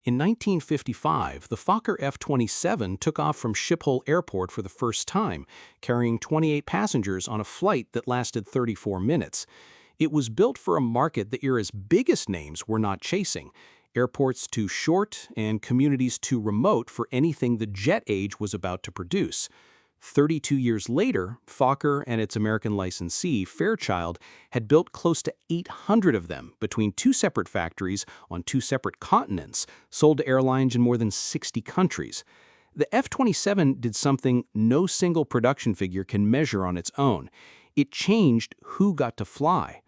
In 1955, the Fokker F-27 took off from Schiphol Airport for the first time, carrying 28 passengers on a flight that lasted 34 minutes. It was built for a market the era's biggest names were not chasing, airports too short and communities too remote for anything the jet age was about to produce. 32 years later, Fokker and its American licensee, Fairchild, had built close to 800 of them between two separate factories on two separate continents, sold to airlines in more than 60 countries. The F-27 did something no single production figure can measure on its own. It changed who got to fly.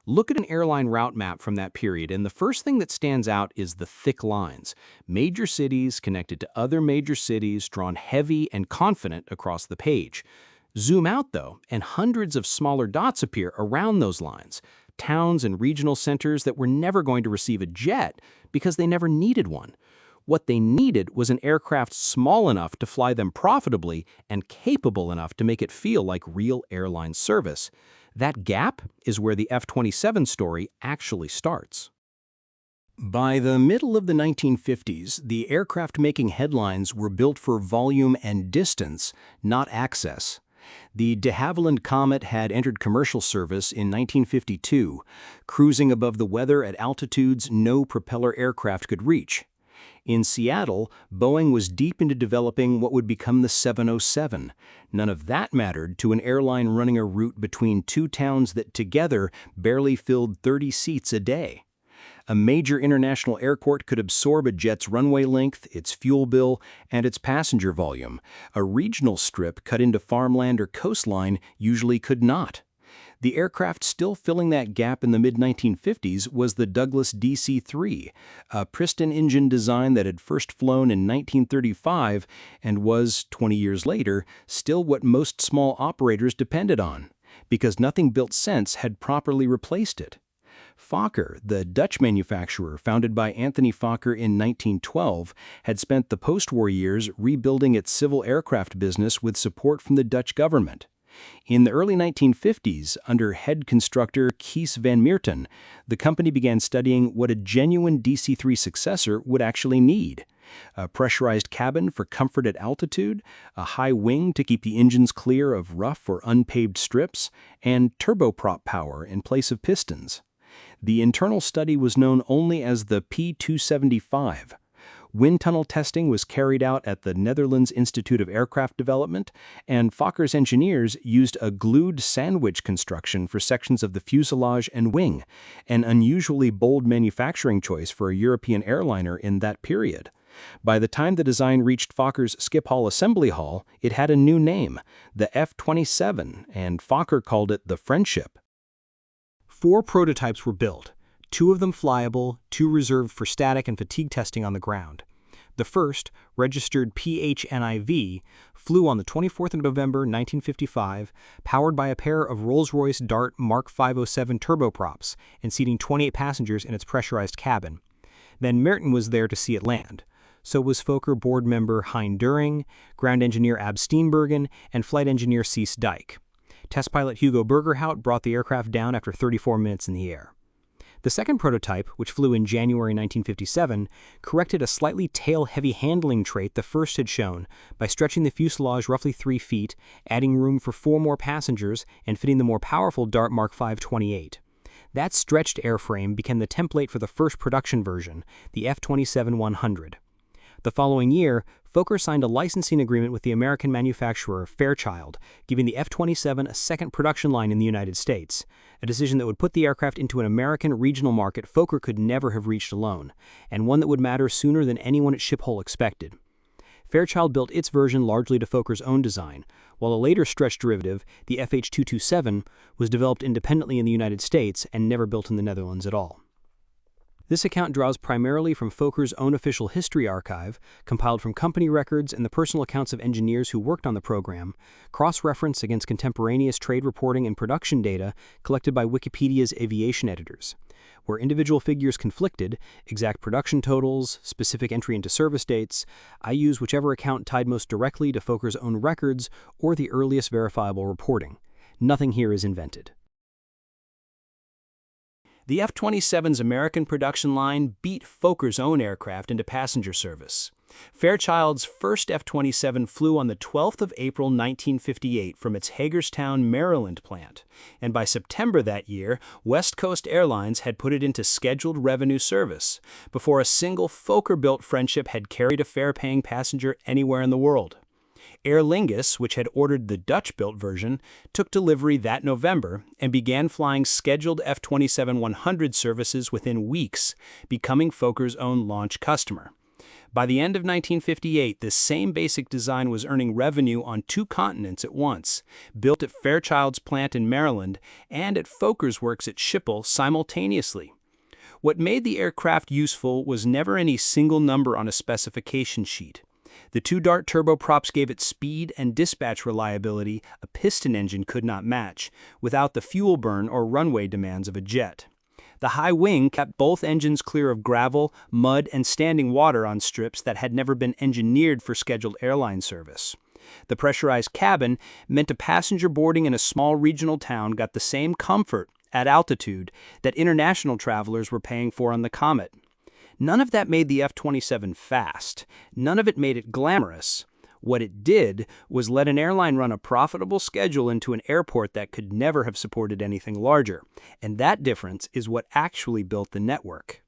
Look at an airline route map from that period, and the first thing that stands out is the thick lines. Major cities connected to other major cities, drawn heavy and confident across the page. Zoom out, though, and hundreds of smaller dots appear around those lines. Towns and regional centers that were never going to receive a jet because they never needed one. What they needed was an aircraft small enough to fly them profitably and capable enough to make it feel like real airline service. That gap is where the F-27 story actually starts. By the middle of the 1950s, the aircraft making headlines were built for volume and distance, not access. The de Havilland Comet had entered commercial service in 1952, cruising above the weather at altitudes no propeller aircraft could reach. In Seattle, Boeing was deep into developing what would become the 707. None of that mattered to an airline running a route between two towns that together barely filled 30 seats a day. A major international airport could absorb a jet's runway length, its fuel bill, and its passenger volume. A regional strip cut into farmland or coastline usually could not. The aircraft still filling that gap in the mid-1950s was the Douglas DC-3, a piston-engine design that had first flown in 1935 and was, 20 years later, still what most small operators depended on, because nothing built since had properly replaced it. Fokker, the Dutch manufacturer founded by Anthony Fokker in 1912, had spent the post-war years rebuilding its civil aircraft business with support from the Dutch government. In the early 1950s, under head constructor Kees van Meerten, the company began studying what a genuine DC-3 successor would actually need. A pressurized cabin for comfort at altitude, a high wing to keep the engines clear of rough or unpaved strips, and turboprop power in place of pistons. The internal study was known only as the P-275. Wind tunnel testing was carried out at the Netherlands Institute of Aircraft Development, and Fokker's engineers used a glued sandwich construction for sections of the fuselage and wing, an unusually bold manufacturing choice for a European airliner in that period. By the time the design reached Fokker's Schiphol assembly hall, it had a new name, the F-27, and Fokker called it the Friendship. 4 prototypes were built. 2 of them flyable, 2 reserved for static and fatigue testing on the ground. The first, registered PHNIV, flew on the 24th of November 1955, powered by a pair of Rolls-Royce Dart Mark 507 turboprops and seating 28 passengers in its pressurized cabin. Then Meerten was there to see it land. So was Fokker board member Hein During, ground engineer Ab Steenbergen, and flight engineer Cees Dijk. Test pilot Hugo Bergerhout brought the aircraft down after 34 minutes in the air. The second prototype, which flew in January 1957, corrected a slightly tail-heavy handling trait the first had shown by stretching the fuselage roughly 3 feet, adding room for 4 more passengers, and fitting the more powerful Dart Mark 528. That stretched airframe became the template for the first production version, the F-27-100. The following year, Fokker signed a licensing agreement with the American manufacturer Fairchild, giving the F-27 a second production line in the United States, a decision that would put the aircraft into an American regional market Fokker could never have reached alone, and one that would matter sooner than anyone at Schiphol expected. Fairchild built its version largely to Fokker's own design, while a later stretch derivative, the FH-227, was developed independently in the United States and never built in the Netherlands at all. This account draws primarily from Fokker's own official history archive, compiled from company records and the personal accounts of engineers who worked on the program, cross-reference against contemporaneous trade reporting and production data collected by Wikipedia's aviation editors. Where individual figures conflicted, exact production totals, specific entry into service dates, I use whichever account tied most directly to Fokker's own records or the earliest verifiable reporting. Nothing here is invented. The F-27's American production line beat Fokker's own aircraft into passenger service. Fairchild's first F-27 flew on the 12th of April 1958 from its Hagerstown, Maryland plant, and by September that year, West Coast Airlines had put it into scheduled revenue service, before a single Fokker-built Friendship had carried a fare-paying passenger anywhere in the world. Aer Lingus, which had ordered the Dutch-built version, took delivery that November and began flying scheduled F-27-100 services within weeks, becoming Fokker's own launch customer. By the end of 1958, this same basic design was earning revenue on 2 continents at once, built at Fairchild's plant in Maryland and at Fokker's works at Schiphol simultaneously. What made the aircraft useful was never any single number on a specification sheet. The 2-Dart turboprops gave it speed and dispatch reliability a piston engine could not match, without the fuel burn or runway demands of a jet. The high wing kept both engines clear of gravel, mud, and standing water on strips that had never been engineered for scheduled airline service. The pressurized cabin meant a passenger boarding in a small regional town got the same comfort at altitude that international travelers were paying for on the Comet. None of that made the F-27 fast. None of it made it glamorous. What it did was let an airline run a profitable schedule into an airport that could never have supported anything larger. And that difference is what actually built the network.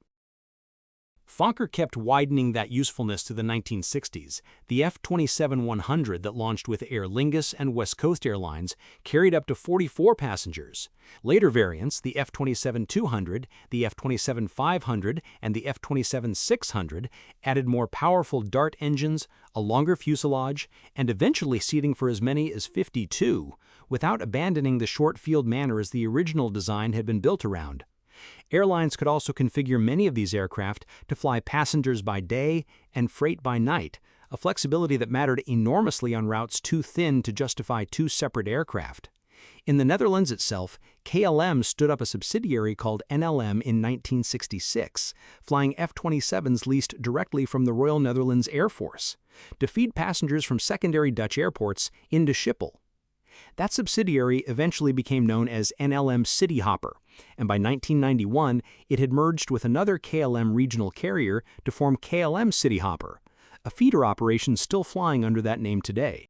Fokker kept widening that usefulness to the 1960s. The F-27-100 that launched with Aer Lingus and West Coast Airlines carried up to 44 passengers. Later variants, the F-27-200, the F-27-500, and the F-27-600, added more powerful Dart engines, a longer fuselage, and eventually seating for as many as 52, without abandoning the short-field manners the original design had been built around. Airlines could also configure many of these aircraft to fly passengers by day and freight by night, a flexibility that mattered enormously on routes too thin to justify 2 separate aircraft. In the Netherlands itself, KLM stood up a subsidiary called NLM in 1966, flying F-27s leased directly from the Royal Netherlands Air Force, to feed passengers from secondary Dutch airports into Schiphol. That subsidiary eventually became known as NLM CityHopper, and by 1991 it had merged with another KLM regional carrier to form KLM CityHopper, a feeder operation still flying under that name today.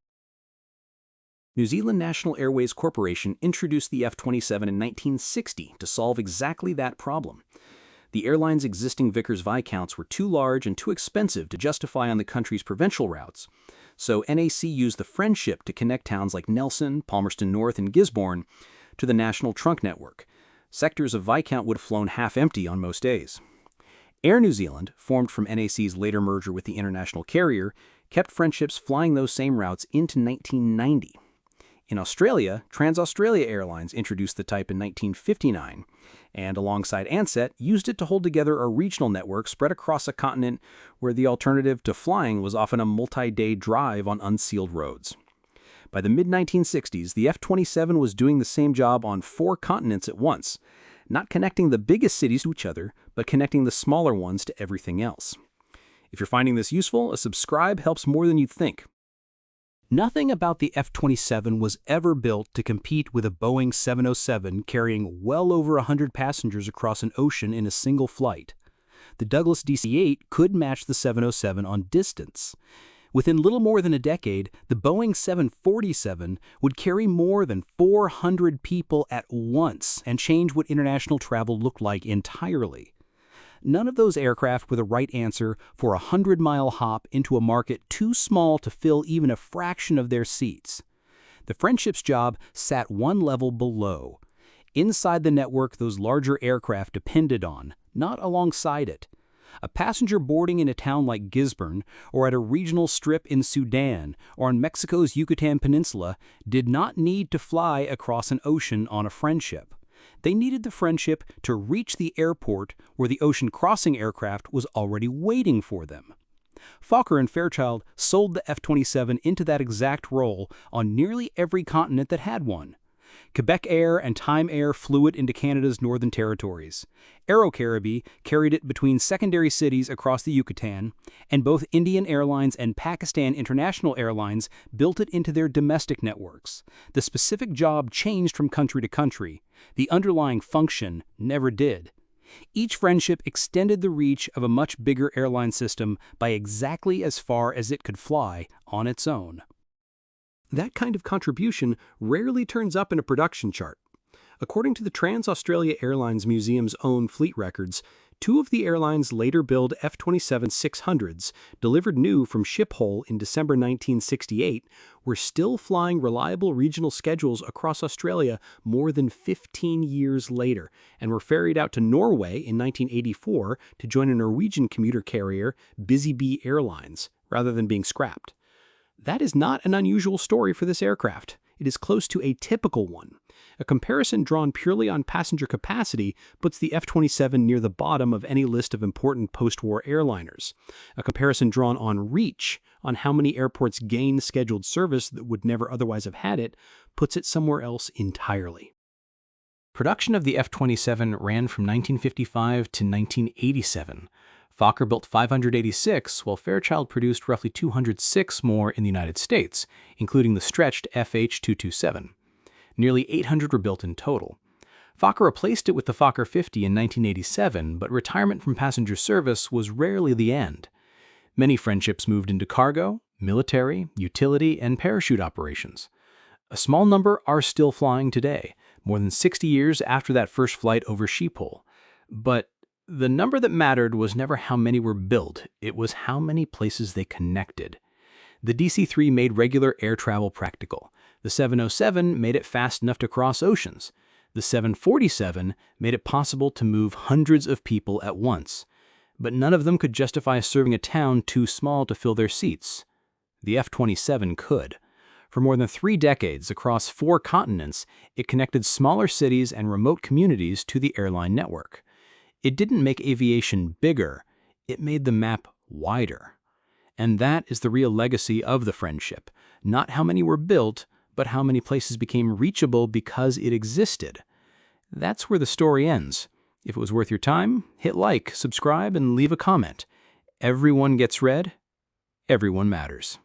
New Zealand National Airways Corporation introduced the F-27 in 1960 to solve exactly that problem. The airline's existing Vickers Viscounts were too large and too expensive to justify on the country's provincial routes, so NAC used the Friendship to connect towns like Nelson, Palmerston North, and Gisborne to the national trunk network. Sectors of Viscount would have flown half-empty on most days. Air New Zealand, formed from NAC's later merger with the international carrier, kept Friendships flying those same routes into 1990. In Australia, Trans-Australia Airlines introduced the type in 1959, and alongside Ansett, used it to hold together a regional network spread across a continent where the alternative to flying was often a multi-day drive on unsealed roads. By the mid-1960s, the F-27 was doing the same job on 4 continents at once, not connecting the biggest cities to each other, but connecting the smaller ones to everything else. If you're finding this useful, a subscribe helps more than you'd think. Nothing about the F-27 was ever built to compete with a Boeing 707 carrying well over 100 passengers across an ocean in a single flight. The Douglas DC-8 could match the 707 on distance. Within little more than a decade, the Boeing 747 would carry more than 400 people at once and change what international travel looked like entirely. None of those aircraft were the right answer for a 100-mile hop into a market too small to fill even a fraction of their seats. The Friendship's job sat one level below. Inside the network those larger aircraft depended on, not alongside it. A passenger boarding in a town like Gisborne, or at a regional strip in Sudan, or on Mexico's Yucatan Peninsula, did not need to fly across an ocean on a Friendship. They needed the Friendship to reach the airport where the ocean-crossing aircraft was already waiting for them. Fokker and Fairchild sold the F-27 into that exact role on nearly every continent that had one. Quebec Air and Time Air flew it into Canada's northern territories. Aero-Caribbean carried it between secondary cities across the Yucatan, and both Indian Airlines and Pakistan International Airlines built it into their domestic networks. The specific job changed from country to country. The underlying function never did. Each friendship extended the reach of a much bigger airline system by exactly as far as it could fly on its own. That kind of contribution rarely turns up in a production chart. According to the Trans-Australia Airlines Museum's own fleet records, 2 of the airline's later-built F-27 600s, delivered new from Schiphol in December 1968, were still flying reliable regional schedules across Australia more than 15 years later, and were ferried out to Norway in 1984 to join a Norwegian commuter carrier, Busy Bee Airlines, rather than being scrapped. That is not an unusual story for this aircraft. It is close to a typical one. A comparison drawn purely on passenger capacity puts the F-27 near the bottom of any list of important post-war airliners. A comparison drawn on reach, on how many airports gain scheduled service that would never otherwise have had it, puts it somewhere else entirely. Production of the F-27 ran from 1955 to 1987. Fokker built 586, while Fairchild produced roughly 206 more in the United States, including the stretched FH-227. Nearly 800 were built in total. Fokker replaced it with the Fokker 50 in 1987, but retirement from passenger service was rarely the end. Many friendships moved into cargo, military, utility, and parachute operations. A small number are still flying today, more than 60 years after that first flight over Schiphol. But the number that mattered was never how many were built, it was how many places they connected. The DC-3 made regular air travel practical. The 707 made it fast enough to cross oceans. The 747 made it possible to move hundreds of people at once. But none of them could justify serving a town too small to fill their seats. The F-27 could. For more than 3 decades, across 4 continents, it connected smaller cities and remote communities to the airline network. It didn't make aviation bigger, it made the map wider. And that is the real legacy of the friendship. Not how many were built, but how many places became reachable because it existed. That's where the story ends. If it was worth your time, hit like, subscribe, and leave a comment. Everyone gets read. Everyone matters.